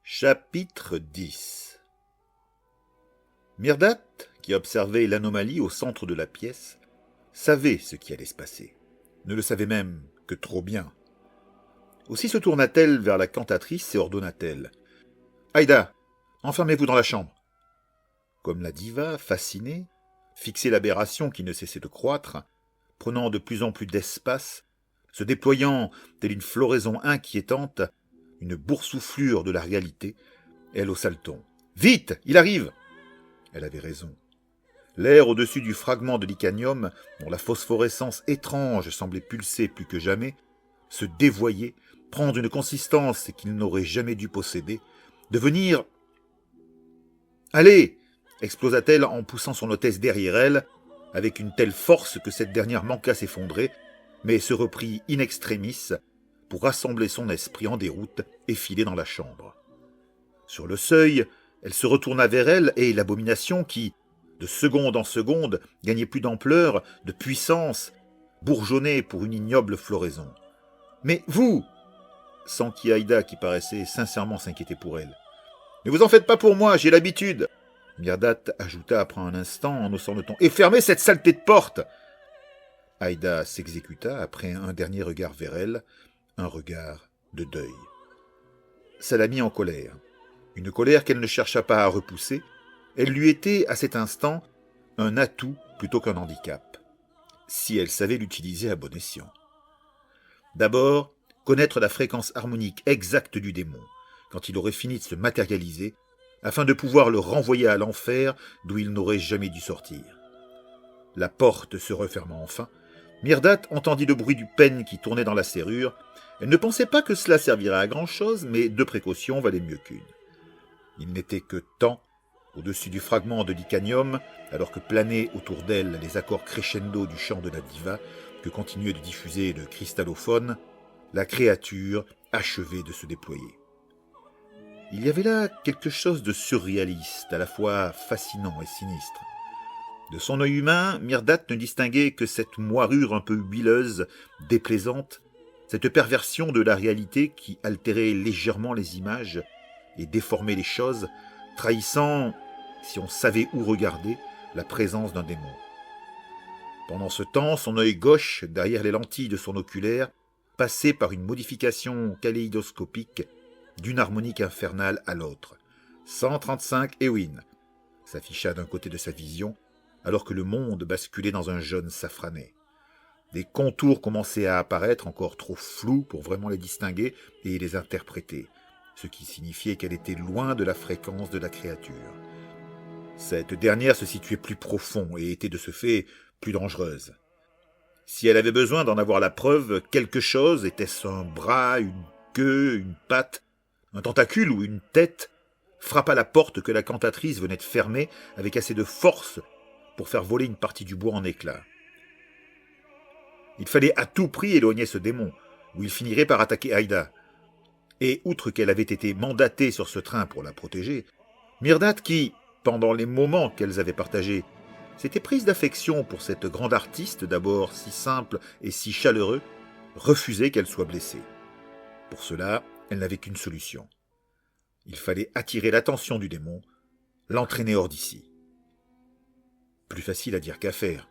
Chapitre 10. Myrdat, qui observait l'anomalie au centre de la pièce, savait ce qui allait se passer, ne le savait même que trop bien. Aussi se tourna-t-elle vers la cantatrice et ordonna-t-elle : « Aïda, enfermez-vous dans la chambre. » Comme la diva, fascinée, fixait l'aberration qui ne cessait de croître, prenant de plus en plus d'espace, se déployant telle une floraison inquiétante, une boursouflure de la réalité, elle haussa le ton. « Vite, il arrive !» Elle avait raison. L'air au-dessus du fragment de licanium, dont la phosphorescence étrange semblait pulser plus que jamais, se dévoyer, prendre une consistance qu'il n'aurait jamais dû posséder, devenir... « Allez !» explosa-t-elle en poussant son hôtesse derrière elle, avec une telle force que cette dernière manqua s'effondrer, mais se reprit in extremis pour rassembler son esprit en déroute et filer dans la chambre. Sur le seuil, elle se retourna vers elle et l'abomination qui, de seconde en seconde, gagnait plus d'ampleur, de puissance, bourgeonnait pour une ignoble floraison. « Mais vous !» s'enquit Aïda qui paraissait sincèrement s'inquiéter pour elle. « Ne vous en faites pas pour moi, j'ai l'habitude !» Myrdat ajouta après un instant en haussant le ton. « Et fermez cette saleté de porte !» Aïda s'exécuta après un dernier regard vers elle, un regard de deuil. Ça la mit en colère. Une colère qu'elle ne chercha pas à repousser. Elle lui était, à cet instant, un atout plutôt qu'un handicap, si elle savait l'utiliser à bon escient. D'abord, connaître la fréquence harmonique exacte du démon, quand il aurait fini de se matérialiser, afin de pouvoir le renvoyer à l'enfer d'où il n'aurait jamais dû sortir. La porte se refermant enfin, Myrdat entendit le bruit du peigne qui tournait dans la serrure. Elle ne pensait pas que cela servirait à grand-chose, mais deux précautions valaient mieux qu'une. Il n'était que temps, au-dessus du fragment de licanium, alors que planaient autour d'elle les accords crescendo du chant de la diva, que continuait de diffuser le cristallophone, la créature achevait de se déployer. Il y avait là quelque chose de surréaliste, à la fois fascinant et sinistre. De son œil humain, Myrdat ne distinguait que cette moirure un peu huileuse, déplaisante, cette perversion de la réalité qui altérait légèrement les images et déformait les choses, trahissant, si on savait où regarder, la présence d'un démon. Pendant ce temps, son œil gauche, derrière les lentilles de son oculaire, passait par une modification kaléidoscopique d'une harmonique infernale à l'autre. 135 Ewin s'afficha d'un côté de sa vision, alors que le monde basculait dans un jaune safrané. Des contours commençaient à apparaître, encore trop flous pour vraiment les distinguer et les interpréter, ce qui signifiait qu'elle était loin de la fréquence de la créature. Cette dernière se situait plus profond et était de ce fait plus dangereuse. Si elle avait besoin d'en avoir la preuve, quelque chose, était-ce un bras, une queue, une patte, un tentacule ou une tête, frappa la porte que la cantatrice venait de fermer avec assez de force pour faire voler une partie du bois en éclats. Il fallait à tout prix éloigner ce démon, ou il finirait par attaquer Aïda. Et outre qu'elle avait été mandatée sur ce train pour la protéger, Myrdat qui, pendant les moments qu'elles avaient partagés, s'était prise d'affection pour cette grande artiste, d'abord si simple et si chaleureux, refusait qu'elle soit blessée. Pour cela, elle n'avait qu'une solution. Il fallait attirer l'attention du démon, l'entraîner hors d'ici. Plus facile à dire qu'à faire.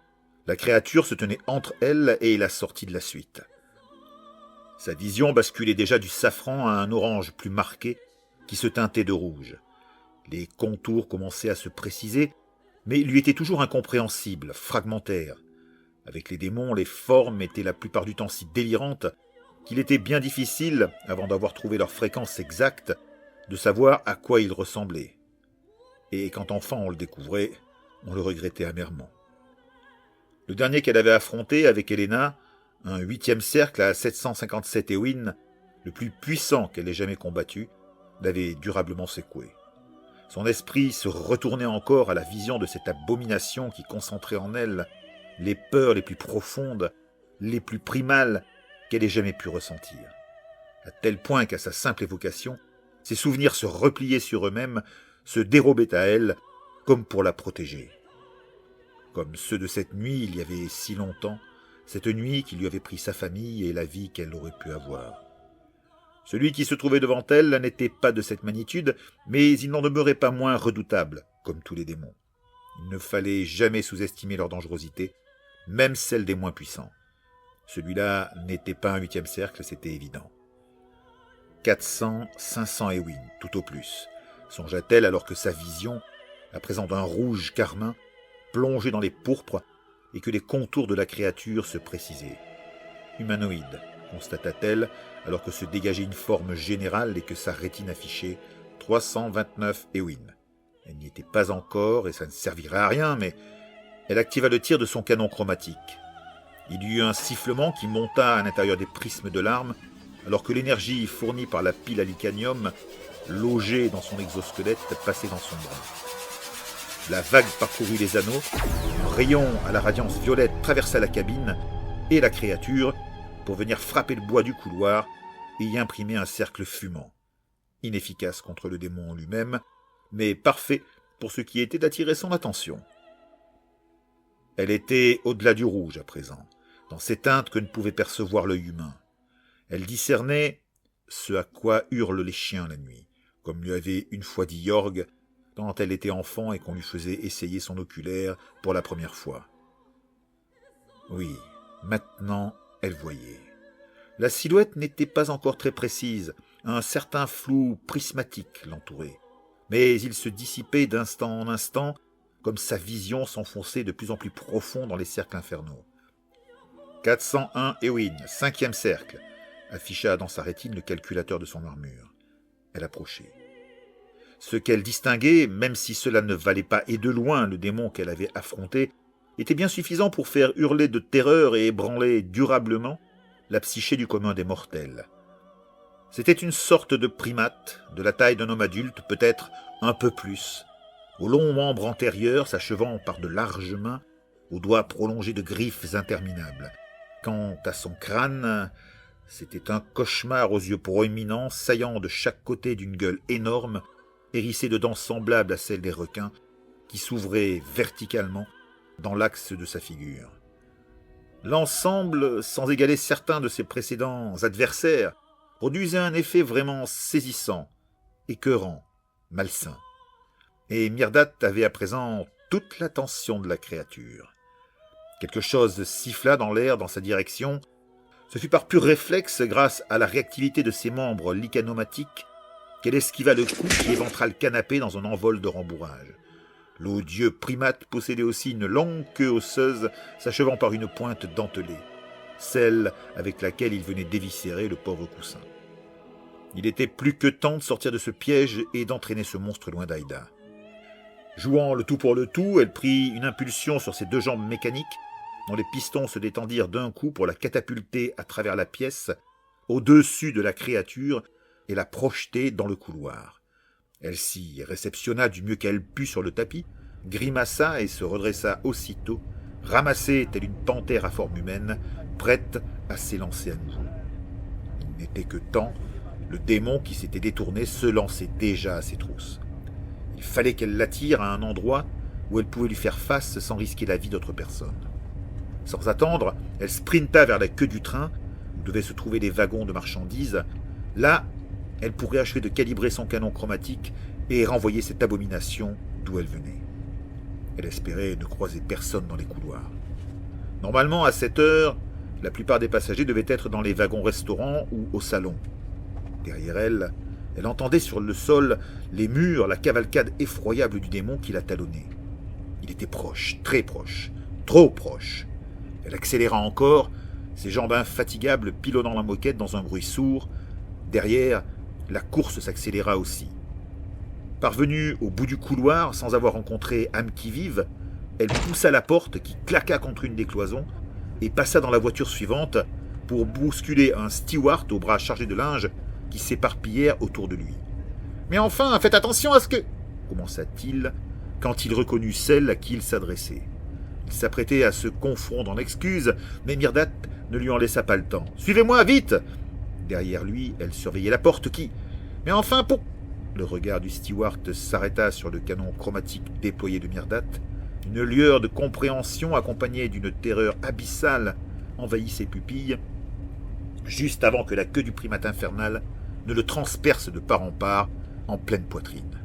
La créature se tenait entre elle et la sortie de la suite. Sa vision basculait déjà du safran à un orange plus marqué qui se teintait de rouge. Les contours commençaient à se préciser, mais lui étaient toujours incompréhensibles, fragmentaires. Avec les démons, les formes étaient la plupart du temps si délirantes qu'il était bien difficile, avant d'avoir trouvé leur fréquence exacte, de savoir à quoi ils ressemblaient. Et quand enfin on le découvrait, on le regrettait amèrement. Le dernier qu'elle avait affronté avec Helena, un 8e cercle à 757 Ewin, le plus puissant qu'elle ait jamais combattu, l'avait durablement secoué. Son esprit se retournait encore à la vision de cette abomination qui concentrait en elle les peurs les plus profondes, les plus primales qu'elle ait jamais pu ressentir. À tel point qu'à sa simple évocation, ses souvenirs se repliaient sur eux-mêmes, se dérobaient à elle, comme pour la protéger. Comme ceux de cette nuit il y avait si longtemps, cette nuit qui lui avait pris sa famille et la vie qu'elle aurait pu avoir. Celui qui se trouvait devant elle n'était pas de cette magnitude, mais il n'en demeurait pas moins redoutable, comme tous les démons. Il ne fallait jamais sous-estimer leur dangerosité, même celle des moins puissants. Celui-là n'était pas un 8e cercle, c'était évident. 400, 500 Éwin, tout au plus, songea-t-elle alors que sa vision, à présent d'un rouge carmin, plongeait dans les pourpres et que les contours de la créature se précisaient. Humanoïde, constata-t-elle, alors que se dégageait une forme générale et que sa rétine affichait 329 Éwin. Elle n'y était pas encore et ça ne servirait à rien, mais elle activa le tir de son canon chromatique. Il y eut un sifflement qui monta à l'intérieur des prismes de l'arme, alors que l'énergie fournie par la pile à licanium, logée dans son exosquelette, passait dans son bras. La vague parcourut les anneaux, un rayon à la radiance violette traversa la cabine et la créature pour venir frapper le bois du couloir et y imprimer un cercle fumant, inefficace contre le démon lui-même, mais parfait pour ce qui était d'attirer son attention. Elle était au-delà du rouge à présent, dans ces teintes que ne pouvait percevoir l'œil humain. Elle discernait ce à quoi hurlent les chiens la nuit, comme lui avait une fois dit Yorg quand elle était enfant et qu'on lui faisait essayer son oculaire pour la première fois. Oui, maintenant elle voyait. La silhouette n'était pas encore très précise, un certain flou prismatique l'entourait, mais il se dissipait d'instant en instant, comme sa vision s'enfonçait de plus en plus profond dans les cercles infernaux. 401 Éwin, 5e cercle, afficha dans sa rétine le calculateur de son armure. Elle approchait. Ce qu'elle distinguait, même si cela ne valait pas et de loin le démon qu'elle avait affronté, était bien suffisant pour faire hurler de terreur et ébranler durablement la psyché du commun des mortels. C'était une sorte de primate, de la taille d'un homme adulte, peut-être un peu plus, aux longs membres antérieurs s'achevant par de larges mains, aux doigts prolongés de griffes interminables. Quant à son crâne, c'était un cauchemar aux yeux proéminents, saillant de chaque côté d'une gueule énorme, hérissée de dents semblables à celles des requins, qui s'ouvraient verticalement dans l'axe de sa figure. L'ensemble, sans égaler certains de ses précédents adversaires, produisait un effet vraiment saisissant, écœurant, malsain. Et Myrdat avait à présent toute l'attention de la créature. Quelque chose siffla dans l'air dans sa direction. Ce fut par pur réflexe, grâce à la réactivité de ses membres licanomatiques, qu'elle esquiva le coup qui éventra le canapé dans un envol de rembourrage. L'odieux primate possédait aussi une longue queue osseuse s'achevant par une pointe dentelée, celle avec laquelle il venait d'éviscérer le pauvre coussin. Il était plus que temps de sortir de ce piège et d'entraîner ce monstre loin d'Aïda. Jouant le tout pour le tout, elle prit une impulsion sur ses 2 jambes mécaniques, dont les pistons se détendirent d'un coup pour la catapulter à travers la pièce, au-dessus de la créature, et la projeter dans le couloir. Elle s'y réceptionna du mieux qu'elle put sur le tapis, grimaça et se redressa aussitôt, ramassée telle une panthère à forme humaine, prête à s'élancer à nouveau. Il n'était que temps, le démon qui s'était détourné se lançait déjà à ses trousses. Il fallait qu'elle l'attire à un endroit où elle pouvait lui faire face sans risquer la vie d'autre personne. Sans attendre, elle sprinta vers la queue du train, où devaient se trouver les wagons de marchandises. Là, elle pourrait achever de calibrer son canon chromatique et renvoyer cette abomination d'où elle venait. Elle espérait ne croiser personne dans les couloirs. Normalement, à cette heure, la plupart des passagers devaient être dans les wagons-restaurants ou au salon. Derrière elle, elle entendait sur le sol, les murs, la cavalcade effroyable du démon qui la talonnait. Il était proche, très proche, trop proche. Elle accéléra encore, ses jambes infatigables pilonnant la moquette dans un bruit sourd. Derrière, la course s'accéléra aussi. Parvenue au bout du couloir, sans avoir rencontré âme qui vive, elle poussa la porte qui claqua contre une des cloisons et passa dans la voiture suivante pour bousculer un steward au bras chargé de linge qui s'éparpillèrent autour de lui. « Mais enfin, faites attention à ce que... » commença-t-il quand il reconnut celle à qui il s'adressait. Il s'apprêtait à se confondre en excuses, mais Myrdat ne lui en laissa pas le temps. « Suivez-moi, vite !» Derrière lui, elle surveillait la porte qui... « Mais enfin, pour... » Le regard du steward s'arrêta sur le canon chromatique déployé de Myrdat. Une lueur de compréhension accompagnée d'une terreur abyssale envahit ses pupilles, juste avant que la queue du primate infernal ne le transperce de part en part en pleine poitrine.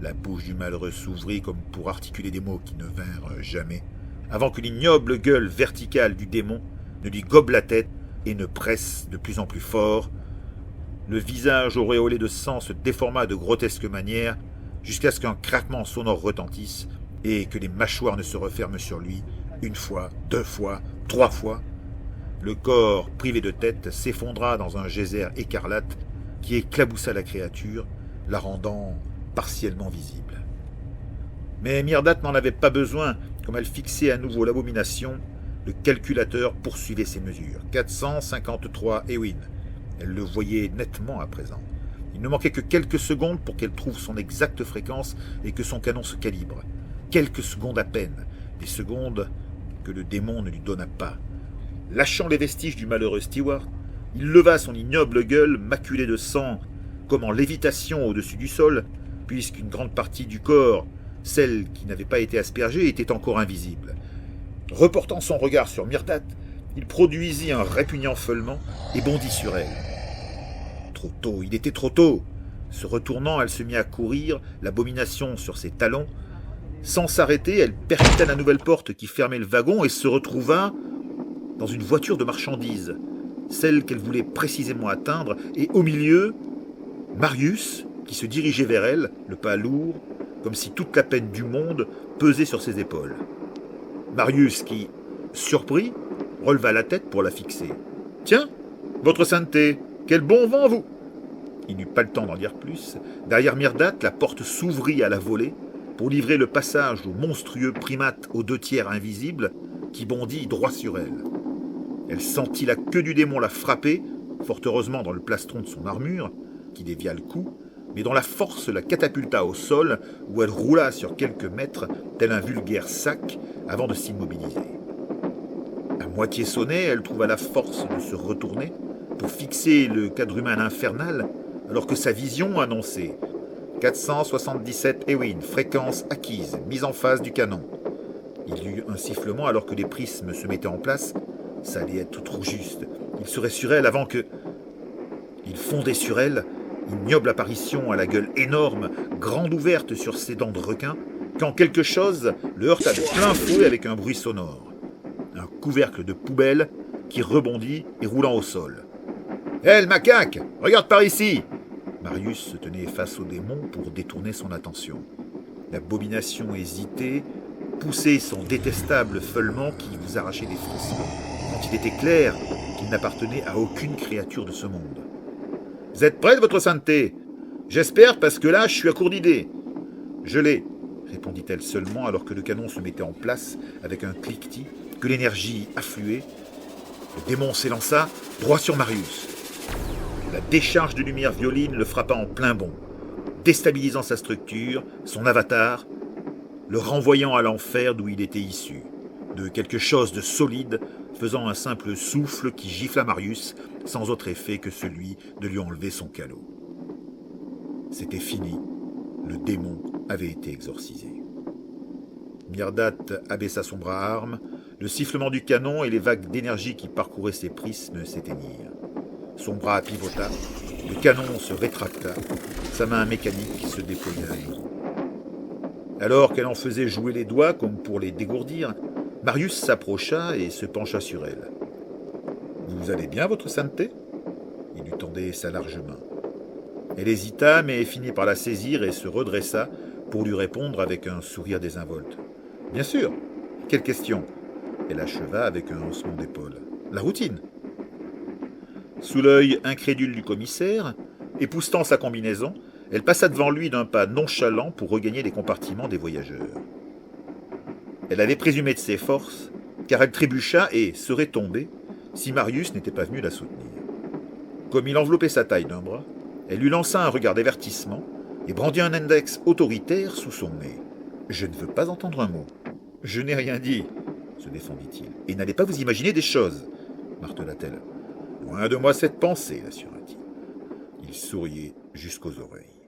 La bouche du malheureux s'ouvrit comme pour articuler des mots qui ne vinrent jamais, avant que l'ignoble gueule verticale du démon ne lui gobe la tête et ne presse de plus en plus fort. Le visage auréolé de sang se déforma de grotesque manière jusqu'à ce qu'un craquement sonore retentisse et que les mâchoires ne se referment sur lui une fois, 2 fois, 3 fois. Le corps, privé de tête, s'effondra dans un geyser écarlate qui éclaboussa la créature, la rendant partiellement visible. Mais Myrdate n'en avait pas besoin. Comme elle fixait à nouveau l'abomination, le calculateur poursuivait ses mesures. 453 Ewin. Elle le voyait nettement à présent. Il ne manquait que quelques secondes pour qu'elle trouve son exacte fréquence et que son canon se calibre. Quelques secondes à peine, des secondes que le démon ne lui donna pas. Lâchant les vestiges du malheureux Stewart, il leva son ignoble gueule maculée de sang, comme en lévitation au-dessus du sol, puisqu'une grande partie du corps, celle qui n'avait pas été aspergée, était encore invisible. Reportant son regard sur Myrdate, il produisit un répugnant feulement et bondit sur elle. Trop tôt, il était trop tôt. Se retournant, elle se mit à courir, l'abomination sur ses talons. Sans s'arrêter, elle percuta la nouvelle porte qui fermait le wagon et se retrouva dans une voiture de marchandises, celle qu'elle voulait précisément atteindre, et au milieu, Marius, qui se dirigeait vers elle, le pas lourd, comme si toute la peine du monde pesait sur ses épaules. Marius qui, surpris, releva la tête pour la fixer. « Tiens, votre sainteté, quel bon vent, vous !» Il n'eut pas le temps d'en dire plus. Derrière Myrdate, la porte s'ouvrit à la volée pour livrer le passage au monstrueux primate aux 2 tiers invisible qui bondit droit sur elle. Elle sentit la queue du démon la frapper, fort heureusement dans le plastron de son armure, qui dévia le coup, mais dont la force la catapulta au sol, où elle roula sur quelques mètres, tel un vulgaire sac, avant de s'immobiliser. À moitié sonnée, elle trouva la force de se retourner pour fixer le quadrumane infernal, alors que sa vision annonçait 477 Ewin, fréquence acquise, mise en face du canon. Il y eut un sifflement alors que les prismes se mettaient en place. Ça allait être trop juste. Il serait sur elle avant que... Il fondait sur elle, ignoble apparition à la gueule énorme, grande ouverte sur ses dents de requin, quand quelque chose le heurta de plein fouet avec un bruit sonore. Un couvercle de poubelle qui rebondit et roulant au sol. « Hé, le macaque, regarde par ici !» Marius se tenait face au démon pour détourner son attention. L'abomination hésitait, poussait son détestable feulement qui vous arrachait des frissements, quand il était clair qu'il n'appartenait à aucune créature de ce monde. « Vous êtes prêts, votre sainteté ? J'espère, parce que là, je suis à court d'idées. »« Je l'ai, » répondit-elle seulement alors que le canon se mettait en place avec un cliquetis, que l'énergie affluait. Le démon s'élança droit sur Marius. La décharge de lumière violine le frappa en plein bond, déstabilisant sa structure, son avatar, le renvoyant à l'enfer d'où il était issu, de quelque chose de solide, faisant un simple souffle qui gifla Marius, sans autre effet que celui de lui enlever son calot. C'était fini, le démon avait été exorcisé. Myrdate abaissa son bras à arme, le sifflement du canon et les vagues d'énergie qui parcouraient ses prismes s'éteignirent. Son bras pivota, le canon se rétracta, sa main mécanique se déploya à nouveau. Alors qu'elle en faisait jouer les doigts comme pour les dégourdir, Marius s'approcha et se pencha sur elle. « Vous allez bien, votre sainteté ?» Il lui tendait sa large main. Elle hésita, mais finit par la saisir et se redressa pour lui répondre avec un sourire désinvolte. « Bien sûr. Quelle question ?» Elle acheva avec un haussement d'épaule. « La routine. » Sous l'œil incrédule du commissaire, époussetant sa combinaison, elle passa devant lui d'un pas nonchalant pour regagner les compartiments des voyageurs. Elle avait présumé de ses forces, car elle trébucha et serait tombée si Marius n'était pas venu la soutenir. Comme il enveloppait sa taille d'un bras, elle lui lança un regard d'avertissement et brandit un index autoritaire sous son nez. « Je ne veux pas entendre un mot. »« Je n'ai rien dit, » se défendit-il. « Et n'allez pas vous imaginer des choses, » martela-t-elle. « Loin de moi cette pensée, l'assura-t-il. Il souriait jusqu'aux oreilles.